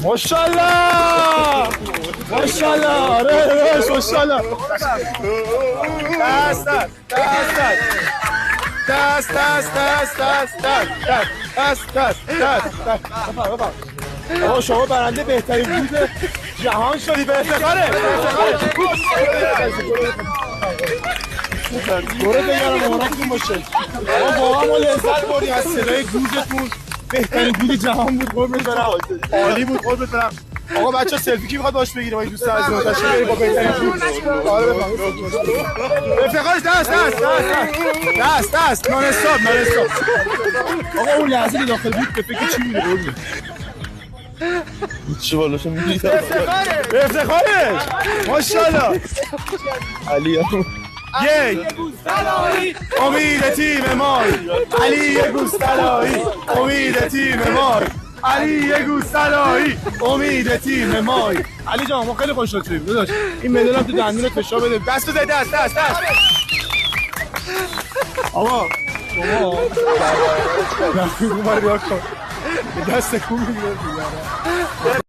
ماشاءالله ماشاءالله آره ماشاءالله دست آقا شما برنده بهترین بود جهان شدی به افتخاره دوره بگرم مهارتتون باشه آقا واقعا ما لذت بردیم از صدای گوزتون بهترین بود جهان بود قربونت برم عالی بود قربونت برم آقا بچه سلفی کی میخواد باش بگیره با این دوست عزیز منتشر بریم با بهترین بود آره بفهم افتخارش دست نان استاپ آقا اون لحظه که داخل بود به فکر چی میره قربونت چه بالاشو میگیری افتخاره ماشاءالله علی امید تیم ما علی گوسلایی امید تیم ما علی گوسلایی امید تیم ما علی جان ما خیلی خوشحال شدیم داداش این مدالم تو دندونت فشار بده دست بزن دست آقا شما دست کن دست کن میگیره